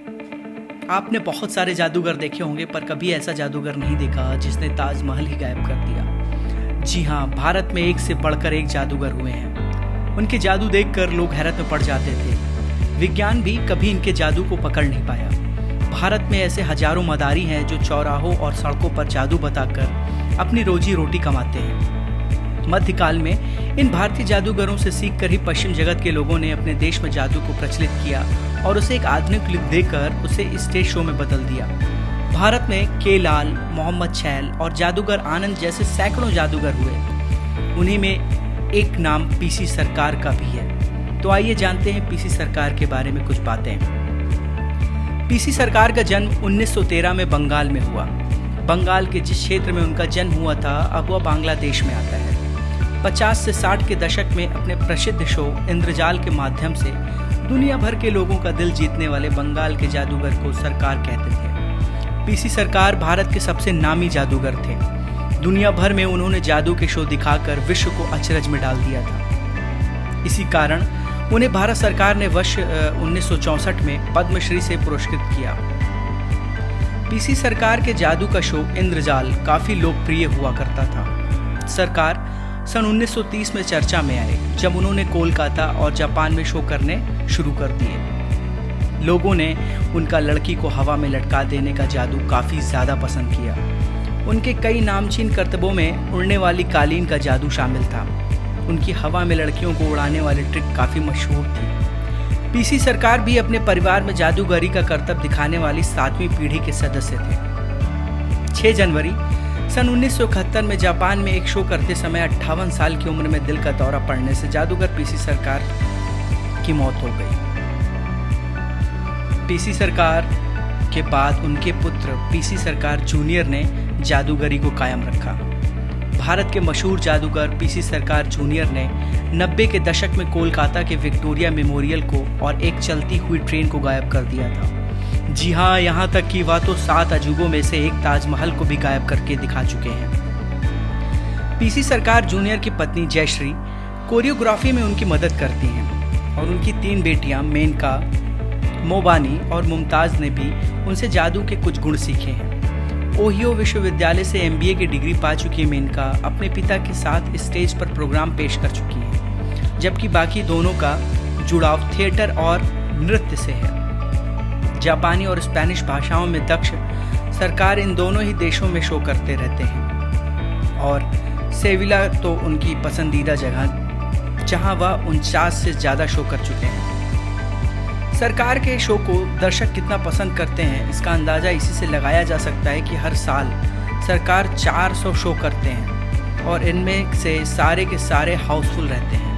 आपने बहुत सारे जादूगर देखे होंगे, पर कभी ऐसा जादूगर नहीं देखा जिसने ताजमहल ही गायब कर दिया। जी हाँ, भारत में एक से बढ़कर एक जादूगर हुए हैं। उनके जादू देखकर लोग हैरत में पड़ जाते थे। विज्ञान भी कभी इनके जादू को पकड़ नहीं पाया। भारत में ऐसे हजारों मदारी हैं जो चौराहों और सड़कों पर जादू बताकर अपनी रोजी रोटी कमाते हैं। मध्यकाल में इन भारतीय जादूगरों से सीखकर ही पश्चिम जगत के लोगों ने अपने देश में जादू को प्रचलित किया और उसे एक आधुनिक लुक देकर उसे स्टेज शो में बदल दिया। भारत में के लाल, मोहम्मद छैल और जादूगर आनंद जैसे सैकड़ों जादूगर हुए। उन्हीं में एक नाम पीसी सरकार का भी है। तो आइए जानते हैं पीसी सरकार के बारे में कुछ बातें। पीसी सरकार का जन्म 1913 में बंगाल में हुआ। बंगाल के जिस क्षेत्र में उनका जन्म हुआ था अब वह बांग्लादेश में आता है। 50 से 60 के दशक में अपने प्रसिद्ध शो इंद्रजाल के माध्यम से दुनिया भर के लोगों का दिल जीतने वाले बंगाल के जादूगर को सरकार कहते थे। पीसी सरकार भारत के सबसे नामी जादूगर थे। दुनिया भर में उन्होंने जादू के शो दिखाकर विश्व को अचरज में डाल दिया था। इसी कारण उन्हें भारत सरकार ने वर्ष 1964 में पद्मश्री से पुरस्कृत किया। पीसी सरकार के जादू का शो इंद्रजाल काफी लोकप्रिय हुआ करता था। सरकार सन 1930 में चर्चा में आए जब उन्होंने कोलकाता और जापान में शो करने शुरू कर दिए। लोगों ने उनका लड़की को हवा में लटका देने का जादू काफ़ी ज़्यादा पसंद किया। उनके कई नामचीन करतबों में उड़ने वाली कालीन का जादू शामिल था। उनकी हवा में लड़कियों को उड़ाने वाली ट्रिक काफ़ी मशहूर थी। पीसी सरकार भी अपने परिवार में जादूगरी का करतब दिखाने वाली 7वीं पीढ़ी के सदस्य थे। 6 जनवरी सन 1971 में जापान में एक शो करते समय 58 साल की उम्र में दिल का दौरा पड़ने से जादूगर पीसी सरकार की मौत हो गई। पीसी सरकार के बाद उनके पुत्र पीसी सरकार जूनियर ने जादूगरी को कायम रखा। भारत के मशहूर जादूगर पीसी सरकार जूनियर ने 90 के दशक में कोलकाता के विक्टोरिया मेमोरियल को और एक चलती हुई ट्रेन को गायब कर दिया था। जी हाँ, यहाँ तक कि वह तो 7 अजूबों में से एक ताजमहल को भी गायब करके दिखा चुके हैं। पीसी सरकार जूनियर की पत्नी जयश्री कोरियोग्राफी में उनकी मदद करती हैं और उनकी 3 बेटियां मेनका, मोबानी और मुमताज़ ने भी उनसे जादू के कुछ गुण सीखे हैं। ओहियो विश्वविद्यालय से MBA की डिग्री पा चुकी मेनका अपने पिता के साथ स्टेज पर प्रोग्राम पेश कर चुकी हैं, जबकि बाकी दोनों का जुड़ाव थिएटर और नृत्य से है। जापानी और स्पेनिश भाषाओं में दक्ष सरकार इन दोनों ही देशों में शो करते रहते हैं और सेविला तो उनकी पसंदीदा जगह जहां वह 49 से ज़्यादा शो कर चुके हैं। सरकार के शो को दर्शक कितना पसंद करते हैं इसका अंदाज़ा इसी से लगाया जा सकता है कि हर साल सरकार 400 शो करते हैं और इनमें से सारे के सारे हाउसफुल रहते हैं।